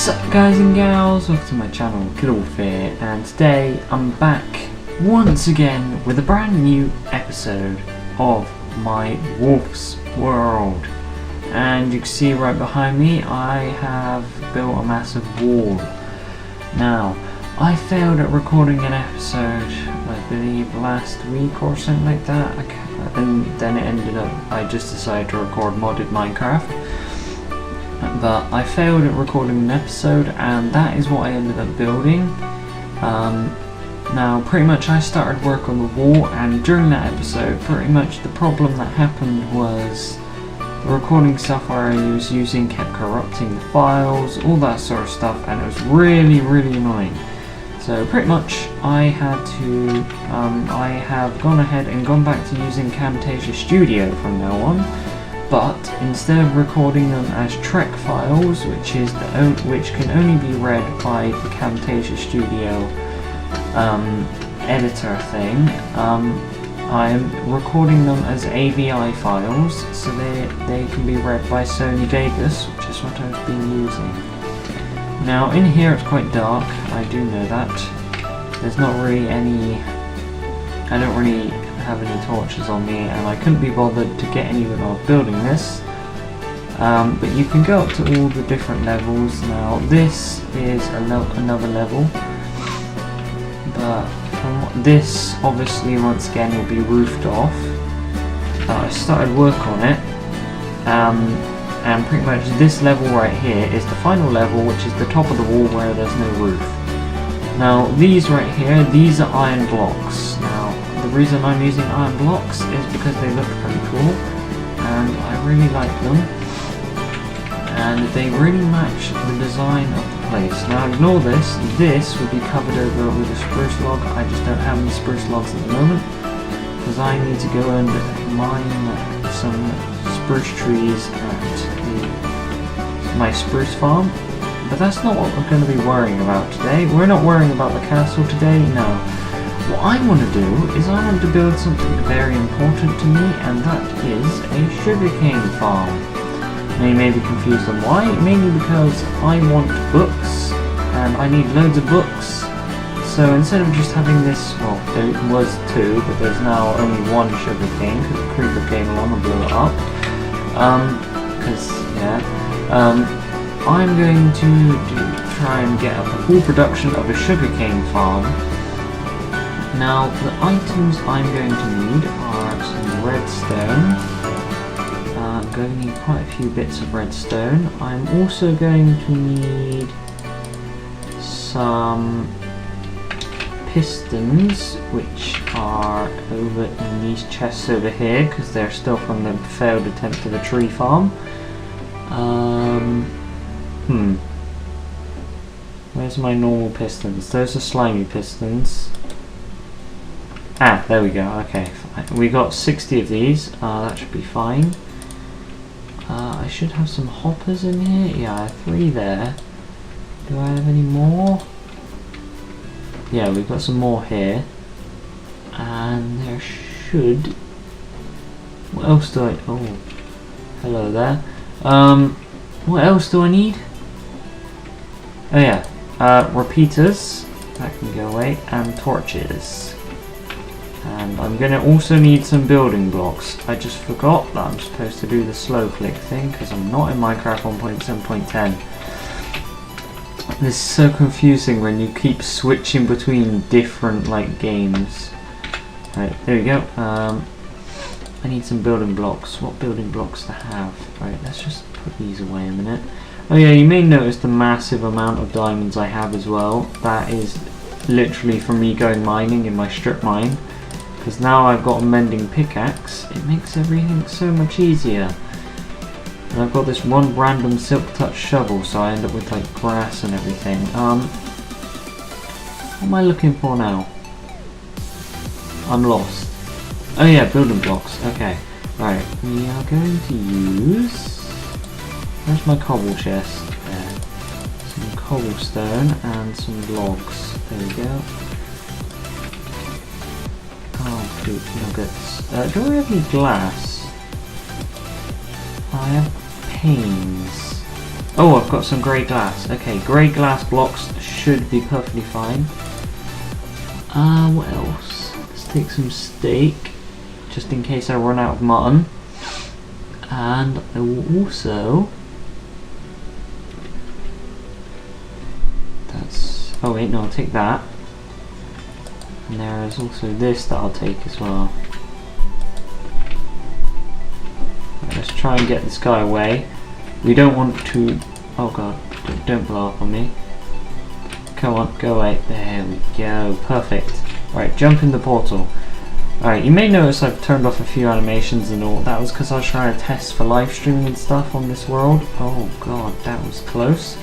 What's up guys and gals, welcome to my channel Killawulf here, and today I'm back once again with a brand new episode of my Wolf's World. And you can see right behind me I have built a massive wall. Now, I failed at recording an episode, I believe last week or something like that, and then it ended up I just decided to record modded Minecraft. But I failed at recording an episode, and that is what I ended up building. Now pretty much I started work on the wall, and during that episode pretty much the problem that happened was the recording software I was using kept corrupting the files, all that sort of stuff, and it was really annoying. So pretty much I had to, I have gone ahead and gone back to using Camtasia Studio from now on. But instead of recording them as Trek files, which can only be read by the Camtasia Studio editor thing, I am recording them as AVI files, so they can be read by Sony Vegas, which is what I've been using. Now in here it's quite dark, I do know that. There's not really any, I don't really have any torches on me, and I couldn't be bothered to get any when I was building this. But you can go up to all the different levels. Now this is another level, but from this obviously once again will be roofed off. I started work on it, and pretty much this level right here is the final level, which is the top of the wall where there's no roof. Now these right here, these are iron blocks. Now the reason I'm using iron blocks is because they look pretty cool, and I really like them, and they really match the design of the place. Now ignore this, this will be covered over with a spruce log. I just don't have any spruce logs at the moment, because I need to go and mine some spruce trees at my spruce farm. But that's not what we're going to be worrying about today. We're not worrying about the castle today, no. What I want to do is I want to build something very important to me, and that is a sugarcane farm. Now you may be confused on why, mainly because I want books, and I need loads of books. So instead of just having this, well, there was two, but there's now only one sugarcane, because the creeper came along and blew it up. I'm going to try and get up a full production of a sugarcane farm. Now, the items I'm going to need are some redstone. I'm going to need quite a few bits of redstone. I'm also going to need some pistons, which are over in these chests over here, because they're still from the failed attempt of a tree farm. Where's my normal pistons? Those are slimy pistons. Ah, there we go, okay. We got 60 of these, that should be fine. I should have some hoppers in here. Yeah, I have 3 there. Do I have any more? Yeah, we've got some more here. And there should... What else do I... Oh, hello there. What else do I need? Oh yeah, repeaters, that can go away, and torches. And I'm going to also need some building blocks. I just forgot that I'm supposed to do the slow click thing, because I'm not in Minecraft 1.7.10. This is so confusing when you keep switching between different games. Right, there we go. I need some building blocks. What building blocks to have? Right, let's just put these away a minute. Oh yeah, you may notice the massive amount of diamonds I have as well. That is literally from me going mining in my strip mine. Because now I've got a mending pickaxe, it makes everything so much easier. And I've got this one random silk touch shovel, so I end up with grass and everything. What am I looking for now? I'm lost. Oh yeah, building blocks. Okay, right. We are going to use... Where's my cobble chest? There. Some cobblestone and some logs. There we go. Oh, shoot, nuggets. Do I have any glass? I have panes. Oh, I've got some grey glass. Okay, grey glass blocks should be perfectly fine. What else? Let's take some steak, just in case I run out of mutton. And I will also... Oh wait, no, I'll take that. And there is also this that I'll take as well. Right, let's try and get this guy away. We don't want to... Oh god, don't blow up on me. Come on, go away. There we go, perfect. Right, jump in the portal. Alright, you may notice I've turned off a few animations and all. That was because I was trying to test for live streaming and stuff on this world. Oh god, that was close.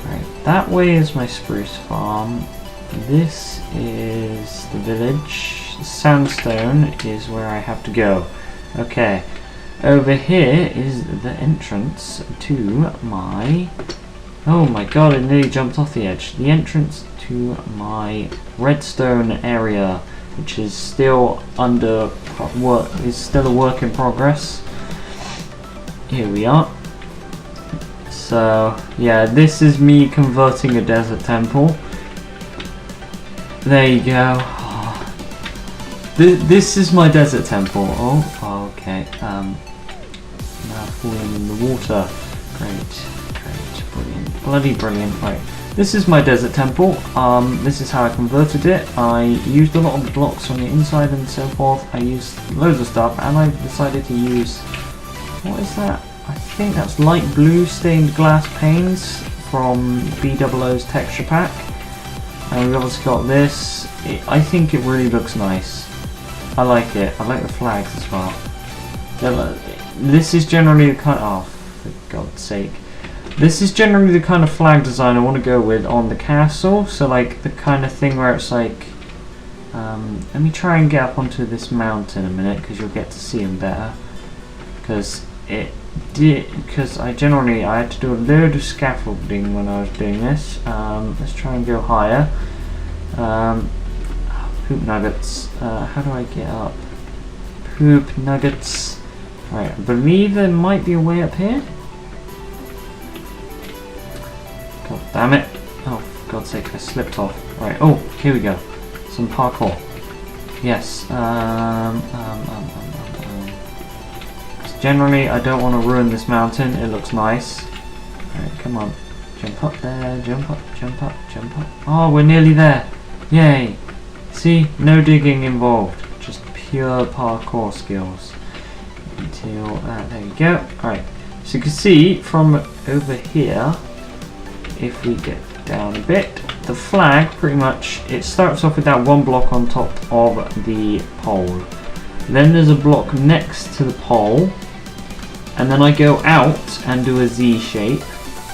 Right, that way is my spruce farm. This is the village. Sandstone is where I have to go. Okay, over here is the entrance to my... Oh my god, I nearly jumped off the edge. The entrance to my redstone area, which is still under work, is still a work in progress. Here we are. So, yeah, this is me converting a desert temple. There you go. Oh. This is my desert temple. Oh, okay. Now falling in the water. Great, brilliant. Bloody brilliant. Right. This is my desert temple. This is how I converted it. I used a lot of the blocks on the inside and so forth. I used loads of stuff, and I decided to use... What is that? I think that's light blue stained glass panes from B00's texture pack. And we've obviously got this. I think it really looks nice. I like it. I like the flags as well. This is generally the kind of... Oh, for God's sake. This is generally the kind of flag design I want to go with on the castle. So like the kind of thing where it's like... let me try and get up onto this mountain a minute, because you'll get to see them better. Because I had to do a load of scaffolding when I was doing this. Let's try and go higher. Poop nuggets. How do I get up? Poop nuggets. Right, I believe there might be a way up here. God damn it. Oh, for God's sake, I slipped off. Right, oh, here we go. Some parkour. Yes. Generally, I don't want to ruin this mountain. It looks nice. Alright, come on. Jump up there. Jump up, jump up, jump up. Oh, we're nearly there. Yay. See? No digging involved. Just pure parkour skills. Until... there we go. Alright. So you can see from over here, if we get down a bit, the flag, pretty much, it starts off with that one block on top of the pole. Then there's a block next to the pole. And then I go out and do a Z shape.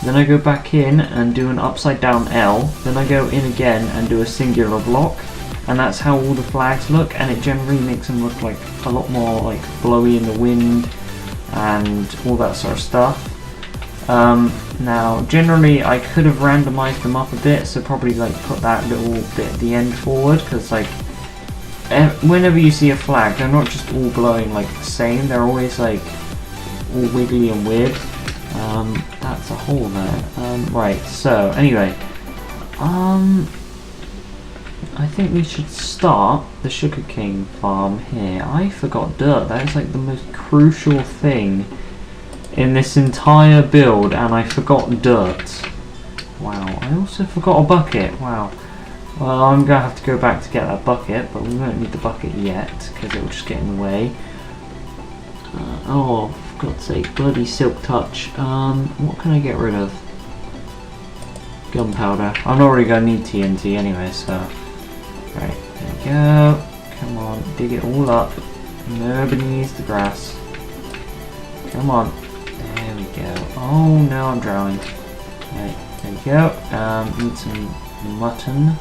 Then I go back in and do an upside down L. Then I go in again and do a singular block. And that's how all the flags look, and it generally makes them look like a lot more like blowy in the wind and all that sort of stuff. Now generally I could have randomized them up a bit, so probably like put that little bit at the end forward, because like whenever you see a flag, they're not just all glowing like the same, they're always like all wiggly and weird. That's a hole there. Right, so anyway, I think we should start the sugarcane farm here. I forgot dirt. That is like the most crucial thing in this entire build, and I forgot dirt. Wow, I also forgot a bucket. Wow. Well, I'm going to have to go back to get that bucket, but we won't need the bucket yet, because it will just get in the way. Oh, for God's sake, bloody silk touch. What can I get rid of? Gunpowder. I'm not really going to need TNT anyway, so... Right, there we go. Come on, dig it all up. Nobody needs the grass. Come on. There we go. Oh no, I'm drowning. Right, there we go. Need some mutton.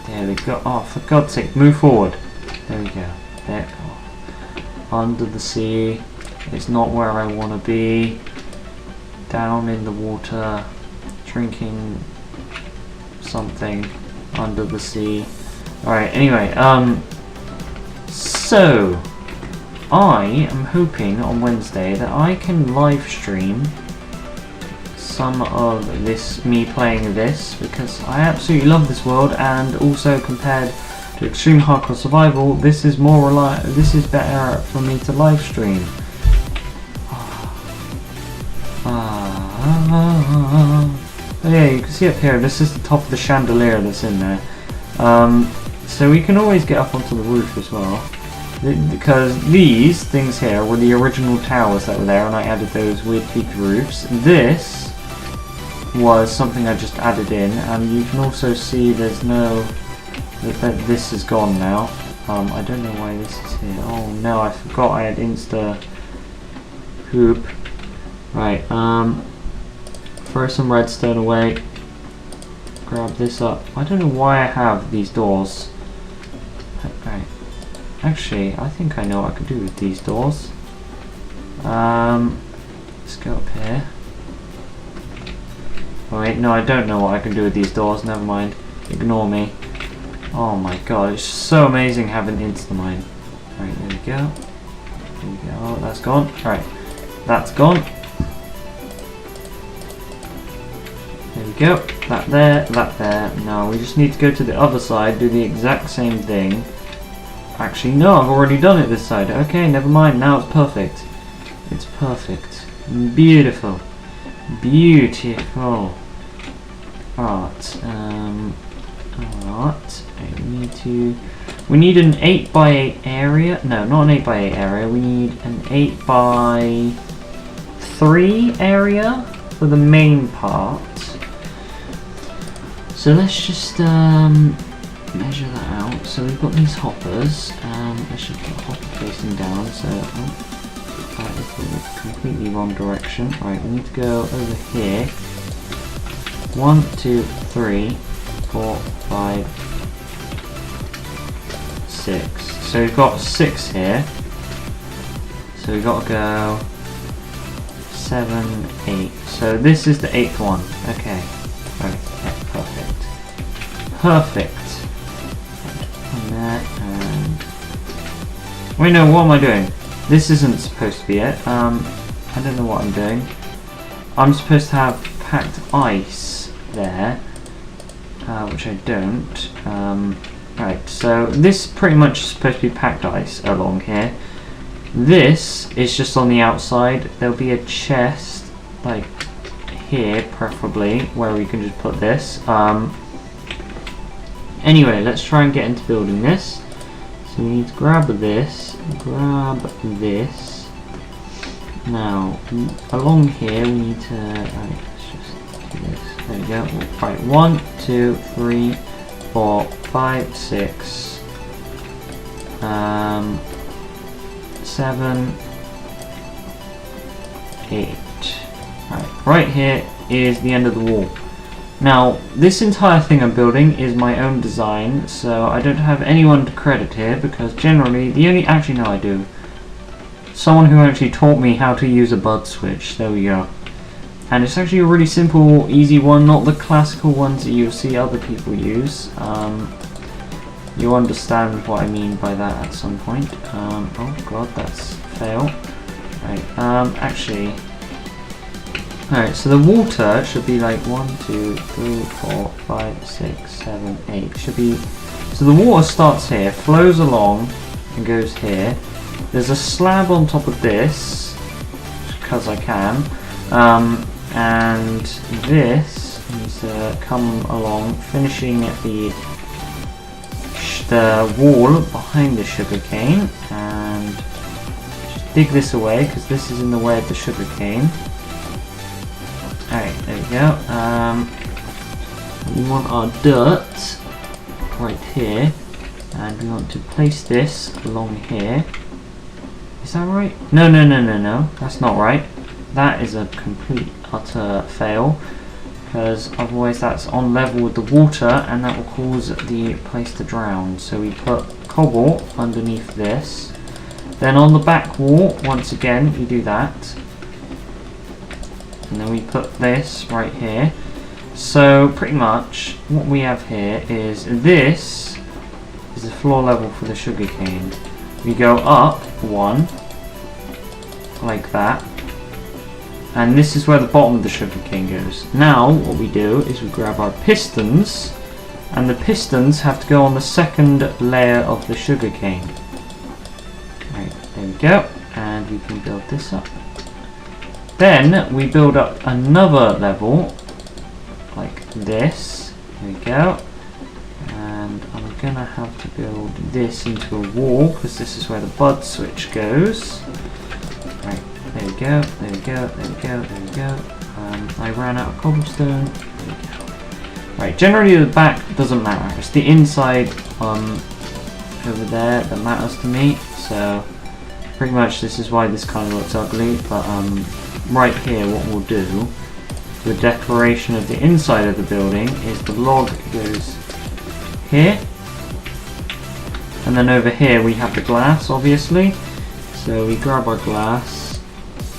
There we go. Oh, for God's sake, move forward. There we go. There. Oh. Under the sea. It's not where I want to be. Down in the water. Drinking something under the sea. Alright, anyway, so I am hoping on Wednesday that I can live stream some of this, me playing this, because I absolutely love this world, and also compared to Extreme Hardcore Survival, this is more this is better for me to live stream. Oh yeah, you can see up here, this is the top of the chandelier that's in there. So we can always get up onto the roof as well, because these things here were the original towers that were there, and I added those weird peaked roofs. This was something I just added in, and you can also see there's no... this is gone now. I don't know why this is here. Oh no, I forgot I had insta hoop. Right, throw some redstone away. Grab this up. I don't know why I have these doors. Right. Actually, I think I know what I can do with these doors. Let's go up here. Oh wait, no, I don't know what I can do with these doors. Never mind. Ignore me. Oh my god, it's so amazing having Instamind. Right, there we go. There we go. Oh, that's gone. Right, that's gone. There we go. That there, that there. Now we just need to go to the other side, do the exact same thing. Actually, no, I've already done it this side. Okay, never mind. Now it's perfect. It's perfect. Beautiful. Beautiful. Art. Art. We need an 8x8 area. No, not an 8x8 area. We need an 8x3 area for the main part. So let's just measure that out. So we've got these hoppers. Let's just put a hopper facing down. So that is the completely wrong direction. Right, we need to go over here. 1, 2, 3, 4, 5, 6. So we've got 6 here. So we've got to go 7, 8. So this is the 8th one. Okay. Right. Yeah, perfect. Perfect. And that, and wait, no, what am I doing? This isn't supposed to be it. I don't know what I'm doing. I'm supposed to have packed ice there, which I don't. Right, so this pretty much is supposed to be packed ice along here. This is just on the outside. There'll be a chest like here, preferably, where we can just put this. Anyway, let's try and get into building this. So we need to grab this, grab this. Now, along here we need to, right, let's just do this. There we go. Right, 1, 2, 3, 4, 5, 6, 7, 8. Right here is the end of the wall. Now, this entire thing I'm building is my own design, so I don't have anyone to credit here, because generally, actually no, I do. Someone who actually taught me how to use a bud switch. There we go. And it's actually a really simple, easy one, not the classical ones that you'll see other people use. You'll understand what I mean by that at some point. Oh god, that's fail. Right, actually... Alright, so the water should be like 1, 2, 3, 4, 5, 6, 7, 8. Should be... So the water starts here, flows along, and goes here. There's a slab on top of this, because I can. And this needs to come along, finishing at the wall behind the sugarcane, and just dig this away because this is in the way of the sugarcane. Alright, there we go. We want our dirt right here, and we want to place this along here. Is that right? No, that's not right. That is a complete utter fail, because otherwise that's on level with the water and that will cause the place to drown. So we put cobble underneath this, then on the back wall once again we do that, and then we put this right here. So pretty much what we have here is this is the floor level for the sugarcane. We go up 1 like that, And this is where the bottom of the sugarcane goes. Now what we do is we grab our pistons, and the pistons have to go on the second layer of the sugarcane. Right, there we go, and we can build this up. Then we build up another level like this. There we go. And I'm gonna have to build this into a wall because this is where the bud switch goes. Right, there we go, there we go, there we go, there we go. I ran out of cobblestone. There we go. Right, generally the back doesn't matter. It's the inside over there that matters to me. So pretty much this is why this kind of looks ugly. But right here, what we'll do, the decoration of the inside of the building is the log goes here, and then over here we have the glass, obviously. So we grab our glass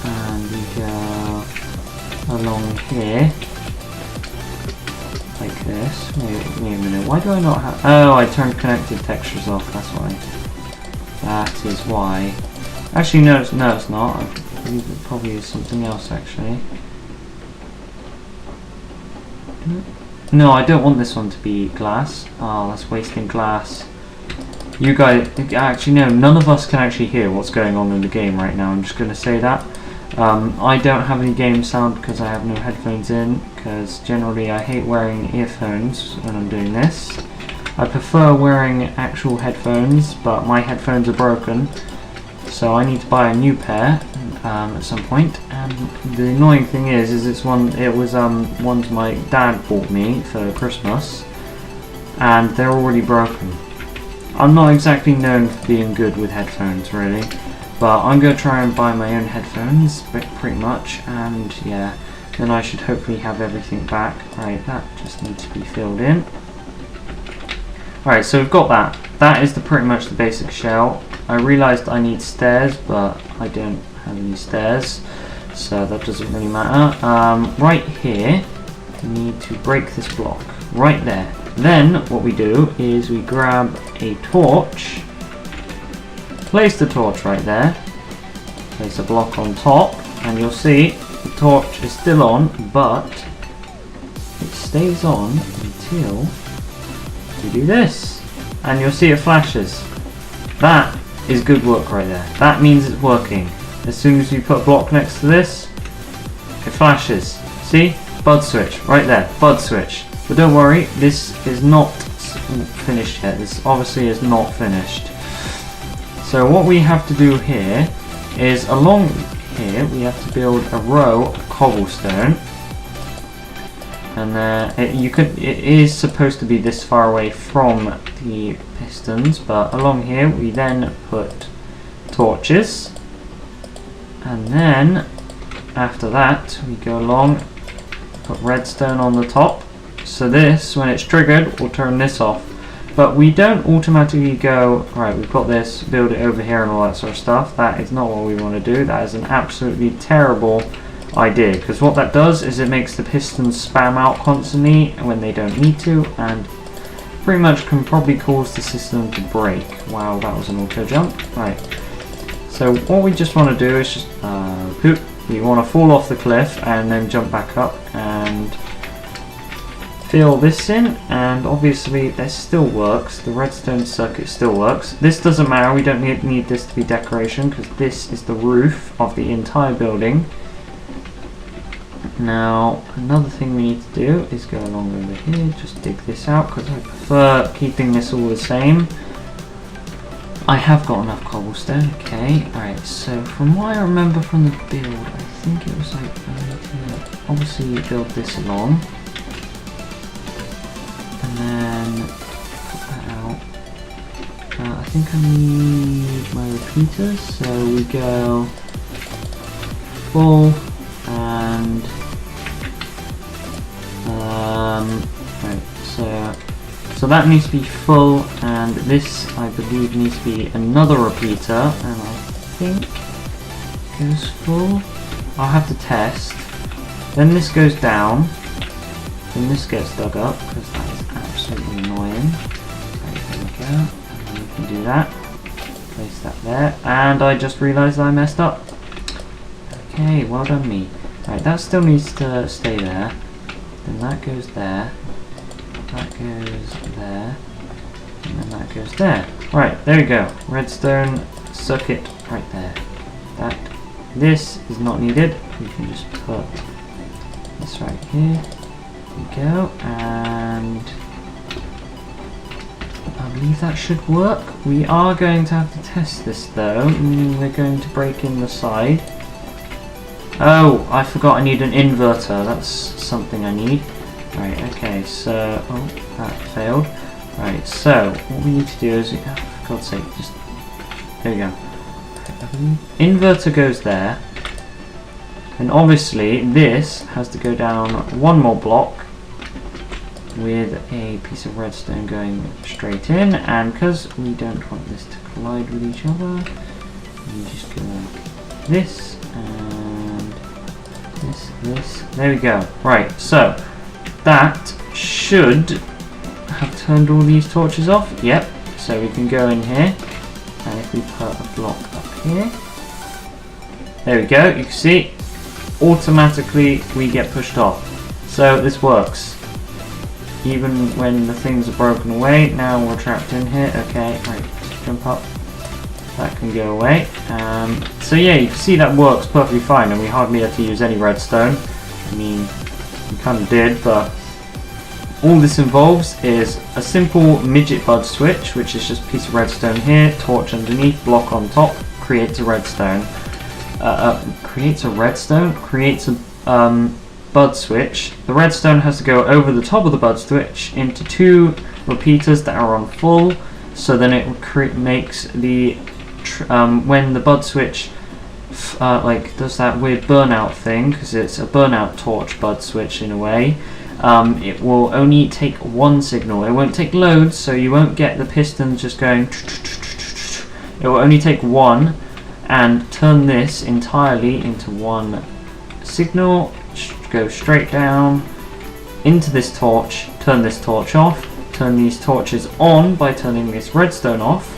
and we go along here like this. Wait a minute, why do I not have... Oh, I turned connected textures off, that's why. That is why. Actually, no, it's not. I believe it probably is something else, actually. No, I don't want this one to be glass. Oh, that's wasting glass. You guys, actually no, none of us can actually hear what's going on in the game right now. I'm just going to say that. I don't have any game sound because I have no headphones in, because generally I hate wearing earphones when I'm doing this. I prefer wearing actual headphones, but my headphones are broken, so I need to buy a new pair at some point. And the annoying thing is it was ones my dad bought me for Christmas, and they're already broken. I'm not exactly known for being good with headphones, really, but I'm going to try and buy my own headphones, pretty much, and yeah, then I should hopefully have everything back. Right, that just needs to be filled in. Alright, so we've got that. That is pretty much the basic shell. I realised I need stairs, but I don't have any stairs, so that doesn't really matter. Right here, we need to break this block, right there. Then what we do is we grab a torch, place the torch right there, place a block on top, and you'll see the torch is still on, but it stays on until we do this, and you'll see it flashes. That is good work right there. That means it's working. As soon as you put a block next to this, it flashes. See? Bud switch right there, bud switch. But don't worry, this is not finished yet. This obviously is not finished. So what we have to do here is, along here we have to build a row of cobblestone, and it is supposed to be this far away from the pistons, but along here we then put torches, and then after that we go along, put redstone on the top. So this, when it's triggered, will turn this off. But we don't automatically go, right, we've got this, build it over here and all that sort of stuff. That is not what we want to do. That is an absolutely terrible idea, because what that does is it makes the pistons spam out constantly when they don't need to, and pretty much can probably cause the system to break. Wow, that was an auto jump. Right. So what we just want to do is just, poop. We want to fall off the cliff and then jump back up and fill this in, and obviously this still works. The redstone circuit still works. This doesn't matter, we don't need this to be decoration, because this is the roof of the entire building. Now another thing we need to do is go along over here, just dig this out, because I prefer keeping this all the same. I have got enough cobblestone. Okay, alright, so from what I remember from the build, I think it was like, obviously build this along, and then put that out. I think I need my repeaters, so we go full and right, so that needs to be full, and this I believe needs to be another repeater, and I think it goes full. I'll have to test. Then this goes down, then this gets dug up, because that is absolutely annoying. Right, there we go, and then we can do that. Place that there, and I just realised I messed up. Okay, well done me. Right, that still needs to stay there. Then that goes there. That goes there. And then that goes there. Right, there we go. Redstone circuit right there. This is not needed. We can just put this right here. There we go. And I believe that should work. We are going to have to test this though. We're going to break in the side. Oh, I forgot I need an inverter. That's something I need. Right, okay, so... Oh, that failed. Right, so what we need to do is... Oh, for God's sake, just... There we go. Inverter goes there. And obviously, this has to go down one more block with a piece of redstone going straight in. And because we don't want this to collide with each other, we just go like this and this. There we go. Right, so that should have turned all these torches off. Yep, so we can go in here. And if we put a block up here, there we go, you can see, automatically we get pushed off. So this works. Even when the things are broken away, now we're trapped in here. Okay, right, just jump up. That can go away. So yeah, you can see that works perfectly fine, and we hardly had to use any redstone. I mean, we kind of did, but all this involves is a simple midget bud switch, which is just a piece of redstone here, torch underneath, block on top, creates a redstone. Creates a bud switch. The redstone has to go over the top of the bud switch into two repeaters that are on full, so then it makes the when the bud switch like does that weird burnout thing, because it's a burnout torch bud switch in a way. It will only take one signal. It won't take loads, so you won't get the pistons just going. It will only take one and turn this entirely into one signal. Go straight down into this torch, turn this torch off, turn these torches on by turning this redstone off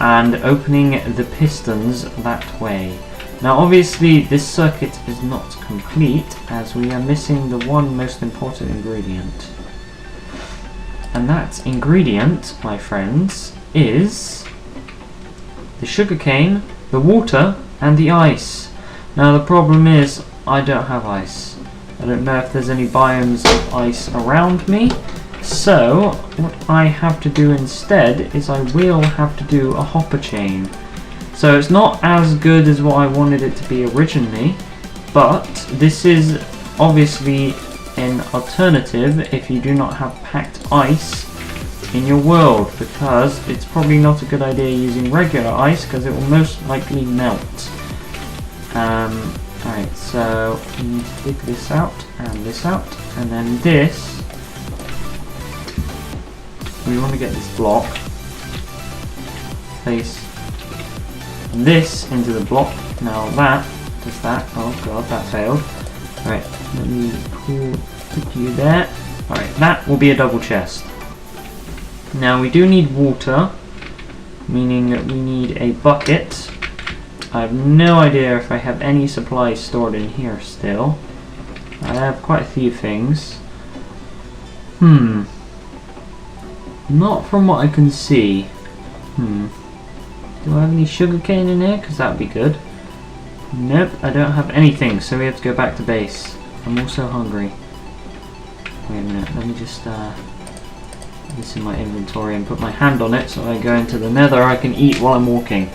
and opening the pistons that way. Now obviously this circuit is not complete as we are missing the one most important ingredient. And that ingredient, my friends, is the sugarcane, the water and the ice. Now the problem is I don't have ice. I don't know if there's any biomes of ice around me. So what I have to do instead is I will have to do a hopper chain. So it's not as good as what I wanted it to be originally, but this is obviously an alternative if you do not have packed ice in your world, because it's probably not a good idea using regular ice because it will most likely melt. Alright, so we need to dig this out, and then this, we want to get this block, place this into the block. Now that does that. Oh god, that failed. Right, let me put you there. Alright, that will be a double chest. Now we do need water, meaning that we need a bucket. I have no idea if I have any supplies stored in here still. I have quite a few things. Not from what I can see. Do I have any sugarcane in here? Because that would be good. Nope, I don't have anything, so we have to go back to base. I'm also hungry. Wait a minute, let me just put this in my inventory and put my hand on it so when I go into the nether I can eat while I'm walking.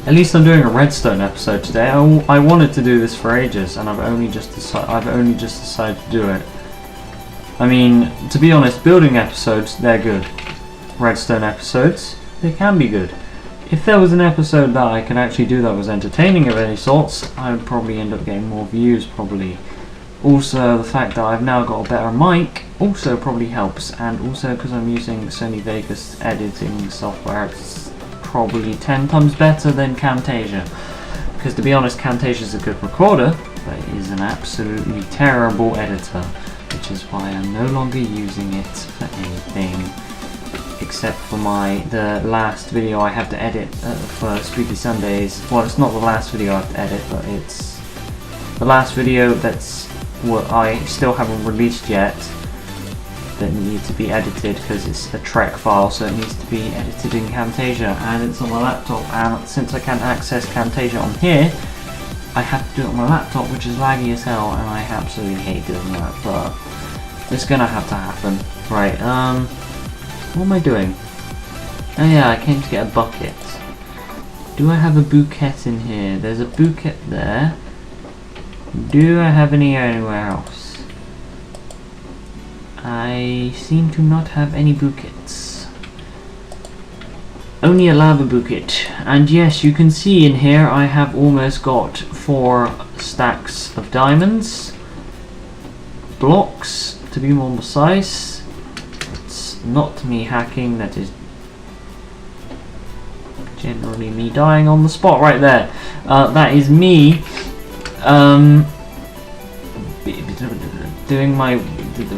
At least I'm doing a redstone episode today. I wanted to do this for ages and I've only just decided to do it. I mean, to be honest, building episodes, they're good. Redstone episodes, they can be good. If there was an episode that I could actually do that was entertaining of any sorts, I would probably end up getting more views, probably. Also, the fact that I've now got a better mic also probably helps, and also because I'm using Sony Vegas editing software, it's probably 10 times better than Camtasia. Because to be honest, Camtasia is a good recorder, but it is an absolutely terrible editor, which is why I'm no longer using it for anything. Except for the last video I have to edit for Spooky Sundays. Well, it's not the last video I have to edit, but it's the last video that's what I still haven't released yet, that needs to be edited because it's a Trek file, so it needs to be edited in Camtasia, and it's on my laptop, and since I can't access Camtasia on here, I have to do it on my laptop, which is laggy as hell, and I absolutely hate doing that, but it's gonna have to happen. Right, what am I doing? Oh yeah, I came to get a bucket. Do I have a bouquet in here? There's a bouquet there. Do I have any anywhere else? I seem to not have any bouquets. Only a lava bouquet. And yes, you can see in here I have almost got 4 stacks of diamonds. Blocks, to be more precise. It's not me hacking, that is generally me dying on the spot right there. That is me doing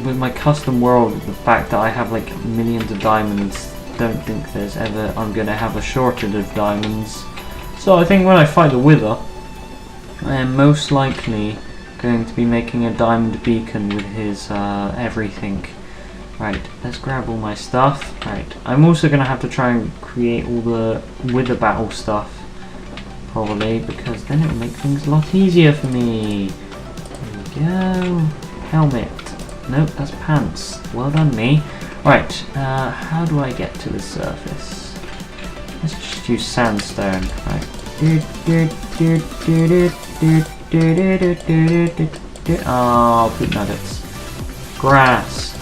with my custom world, the fact that I have like millions of diamonds. Don't think I'm gonna have a shortage of diamonds. So I think when I fight the Wither, I am most likely going to be making a diamond beacon with his everything. Right, let's grab all my stuff. Right, I'm also gonna have to try and create all the Wither battle stuff, probably, because then it'll make things a lot easier for me. There we go. Helmet. Nope, that's pants. Well done, me. Right, how do I get to the surface? Let's just use sandstone. Right. Oh, poop nuggets. Grass.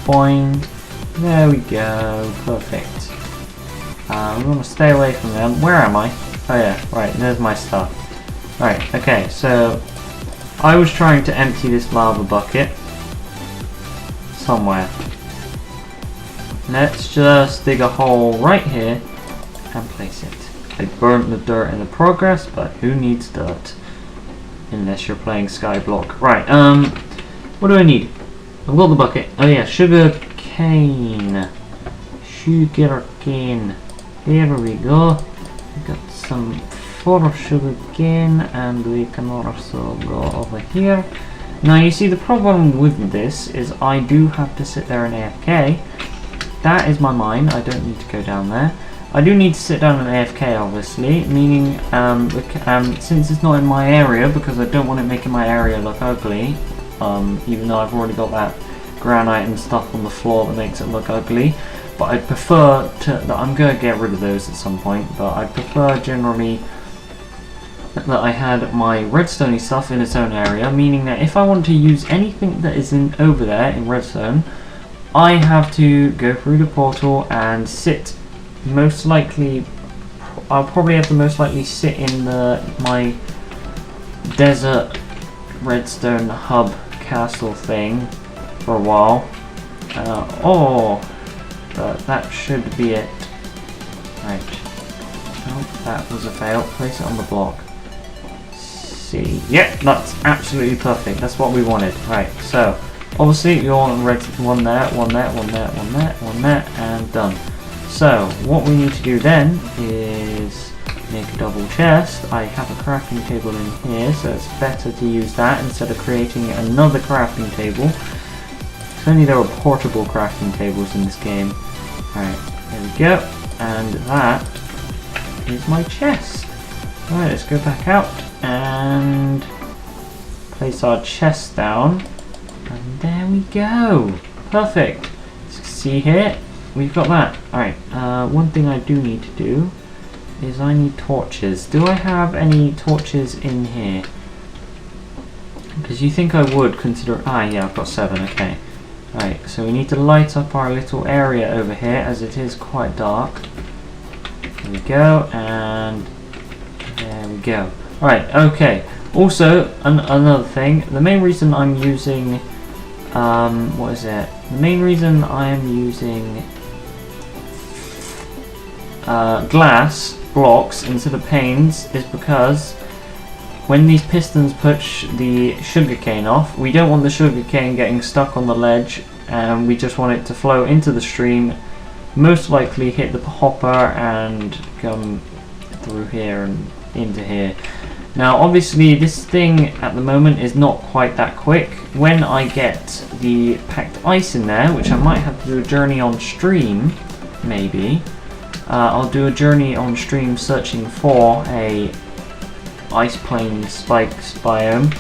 Boing. There we go. Perfect. I'm going to stay away from them. Where am I? Oh yeah, right, there's my stuff. Right, okay, so I was trying to empty this lava bucket somewhere. Let's just dig a hole right here and place it. I burnt the dirt in the progress, but who needs dirt? Unless you're playing Skyblock. Right, what do I need? I've got the bucket. Oh yeah, sugarcane. Sugarcane. Here we go. We got some 4 sugarcane, and we can also go over here. Now you see, the problem with this is I do have to sit there and AFK. That is my mine. I don't need to go down there. I do need to sit down and AFK, obviously, meaning since it's not in my area, because I don't want it making my area look ugly, even though I've already got that granite and stuff on the floor that makes it look ugly. But I prefer that I'm going to get rid of those at some point, but I prefer generally that I had my redstone stuff in its own area, meaning that if I want to use anything that is over there in redstone, I have to go through the portal and sit, most likely, I'll probably have to most likely sit in my desert redstone hub castle thing for a while. But that should be it. Right. Oh, that was a fail. Place it on the block. See. Yep, that's absolutely perfect. That's what we wanted. Right, so obviously you want one there, one there, one there, one there, one there, and done. So what we need to do then is make a double chest. I have a crafting table in here, so it's better to use that instead of creating another crafting table. If only there were portable crafting tables in this game. Right, there we go, and that is my chest. Right, let's go back out and place our chest down, and there we go. Perfect. See here, we've got that. Alright, one thing I do need to do is I need torches. Do I have any torches in here? Because you think I would consider... yeah, I've got 7, okay. Right, so we need to light up our little area over here as it is quite dark. There we go, and there we go. Right, okay. Also, another thing, the main reason I'm using, what is it? The main reason I am using glass blocks instead of panes is because when these pistons push the sugarcane off, we don't want the sugarcane getting stuck on the ledge, and we just want it to flow into the stream most likely hit the hopper and come through here and into here. Now obviously this thing at the moment is not quite that quick. When I get the packed ice in there, which I might have to do a journey on stream, maybe, I'll do a journey on stream searching for a ice plane spikes biome,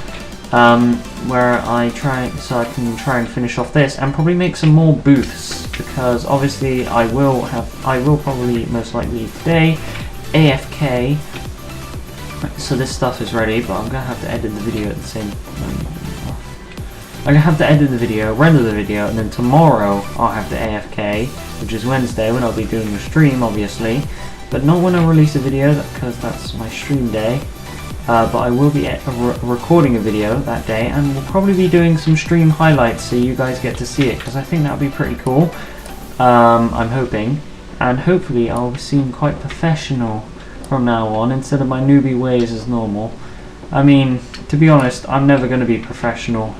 where I can try and finish off this and probably make some more booths, because obviously I will probably most likely today AFK. So this stuff is ready, but I'm gonna have to edit the video at the same time. I'm gonna have to edit the video, render the video, and then tomorrow I'll have to AFK, which is Wednesday, when I'll be doing a stream, obviously, but not when I release a video, because that's my stream day. But I will be recording a video that day, and we'll probably be doing some stream highlights so you guys get to see it, because I think that would be pretty cool. I'm hoping, and hopefully I'll seem quite professional from now on, instead of my newbie ways as normal. I mean, to be honest, I'm never going to be professional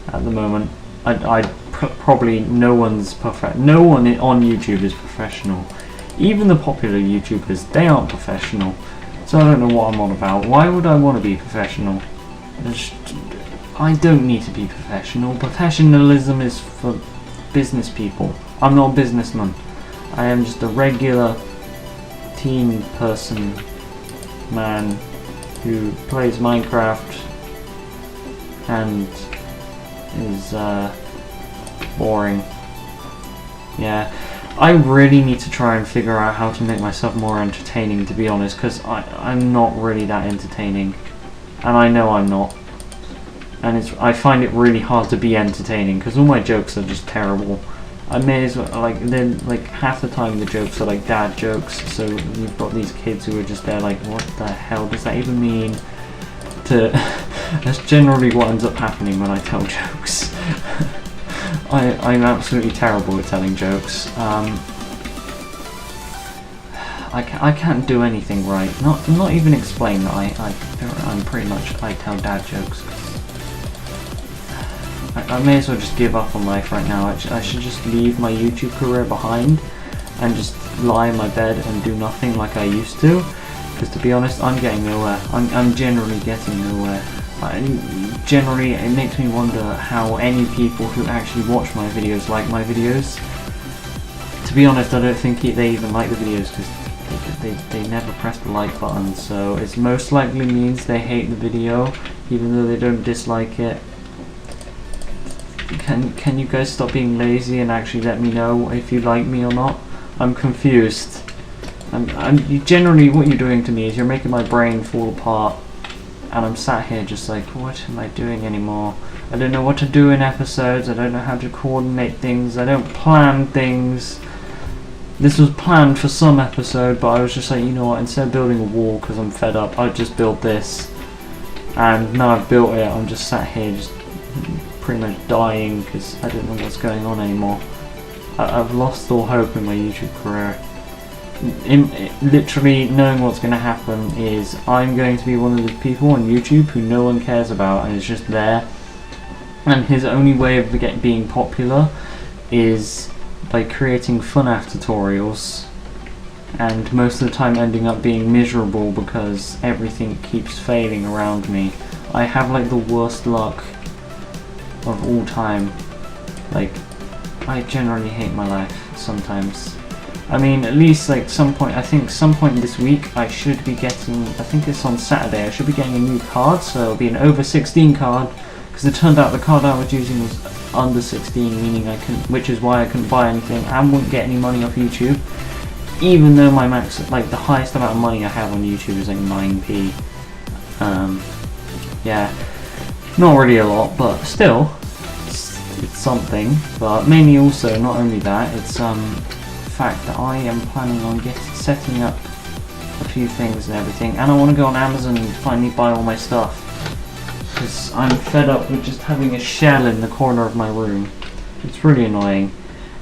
at the moment. Probably no one on YouTube is professional. Even the popular YouTubers, they aren't professional. So I don't know what I'm on about. Why would I want to be professional? I don't need to be professional. Professionalism is for business people. I'm not a businessman. I am just a regular teen person, man, who plays Minecraft and is boring. Yeah, I really need to try and figure out how to make myself more entertaining, to be honest, because I'm not really that entertaining, and I know I'm not, and I find it really hard to be entertaining because all my jokes are just terrible. I may as well, like half the time the jokes are like dad jokes, so you've got these kids who are just there like, what the hell does that even mean? That's generally what ends up happening when I tell jokes. I'm absolutely terrible at telling jokes. I can't do anything right. Not even explain that I'm pretty much, I tell dad jokes. I may as well just give up on life right now. I should just leave my YouTube career behind and just lie in my bed and do nothing like I used to. Because to be honest, I'm getting nowhere. I'm generally getting nowhere. Generally, it makes me wonder how any people who actually watch my videos like my videos. To be honest, I don't think they even like the videos because they never press the like button. So it most likely means they hate the video, even though they don't dislike it. Can you guys stop being lazy and actually let me know if you like me or not? I'm confused. Generally what you're doing to me is you're making my brain fall apart, and I'm sat here just like, what am I doing anymore? I don't know what to do in episodes, I don't know how to coordinate things, I don't plan things. This was planned for some episode, but I was just like, you know what, instead of building a wall because I'm fed up, I'll just build this. And now I've built it, I'm just sat here just pretty much dying because I don't know what's going on anymore. I've lost all hope in my YouTube career. Literally knowing what's going to happen is I'm going to be one of the people on YouTube who no one cares about and is just there, and his only way of being popular is by creating FNAF tutorials, and most of the time ending up being miserable because everything keeps failing around me. I have like the worst luck of all time. Like, I generally hate my life sometimes. I mean, at least like I think some point this week I should be getting, I think it's on Saturday, I should be getting a new card, so it'll be an over 16 card, because it turned out the card I was using was under 16, meaning which is why I couldn't buy anything and wouldn't get any money off YouTube, even though my max, like the highest amount of money I have on YouTube is like 9p. Yeah, not really a lot, but still, it's something. But mainly also, not only that, it's fact that I am planning on setting up a few things and everything, and I want to go on Amazon and finally buy all my stuff, because I'm fed up with just having a shell in the corner of my room. It's really annoying.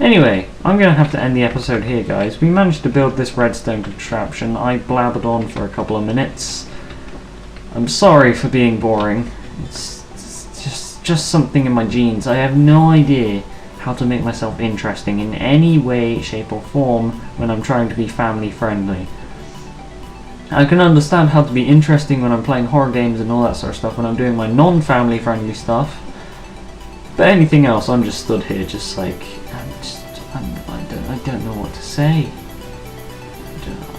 Anyway, I'm going to have to end the episode here, guys. We managed to build this redstone contraption. I blabbered on for a couple of minutes. I'm sorry for being boring. It's just something in my genes. I have no idea how to make myself interesting in any way, shape or form when I'm trying to be family friendly. I can understand how to be interesting when I'm playing horror games and all that sort of stuff, when I'm doing my non-family friendly stuff. But anything else, I'm just stood here just like, I don't know what to say.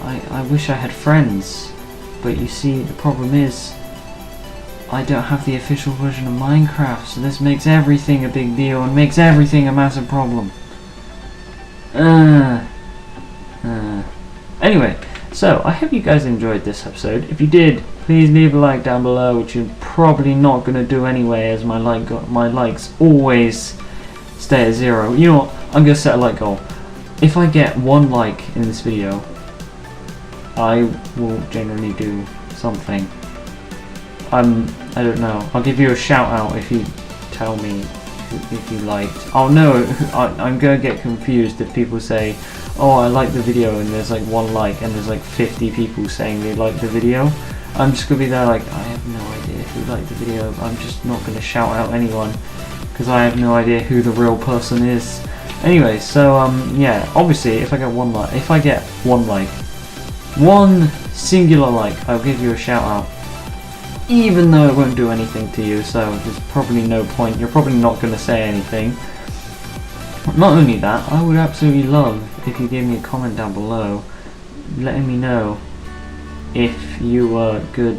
I wish I had friends, but you see, the problem is, I don't have the official version of Minecraft, so this makes everything a big deal and makes everything a massive problem. Anyway, so I hope you guys enjoyed this episode. If you did, please leave a like down below, which you're probably not going to do anyway, as my likes always stay at 0. You know what? I'm going to set a like goal. If I get 1 like in this video, I will generally do something. I don't know. I'll give you a shout out if you tell me if you liked. Oh no, I'm gonna get confused if people say, oh, I like the video, and there's like 1 like and there's like 50 people saying they like the video. I'm just gonna be there like, I have no idea who liked the video. I'm just not gonna shout out anyone because I have no idea who the real person is. Anyway, so yeah, obviously if I get 1 like, if I get 1 like, 1 singular like, I'll give you a shout out. Even though it won't do anything to you, so there's probably no point. You're probably not going to say anything. Not only that, I would absolutely love if you gave me a comment down below letting me know if you were good,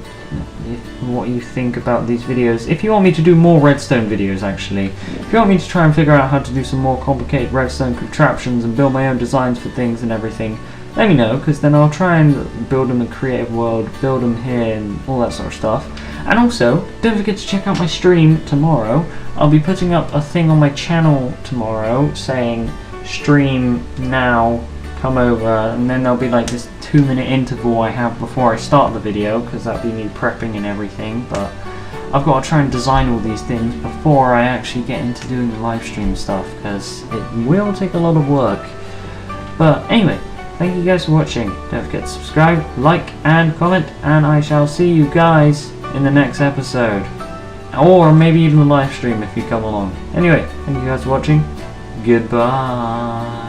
what you think about these videos. If you want me to do more redstone videos, actually. If you want me to try and figure out how to do some more complicated redstone contraptions and build my own designs for things and everything, let me know, because then I'll try and build them a creative world, build them here and all that sort of stuff. And also, don't forget to check out my stream tomorrow. I'll be putting up a thing on my channel tomorrow saying stream now, come over, and then there'll be like this 2-minute interval I have before I start the video, because that'll be me prepping and everything. But I've got to try and design all these things before I actually get into doing the live stream stuff, because it will take a lot of work. But anyway, thank you guys for watching. Don't forget to subscribe, like and comment, and I shall see you guys in the next episode. Or maybe even the live stream if you come along. Anyway, thank you guys for watching. Goodbye.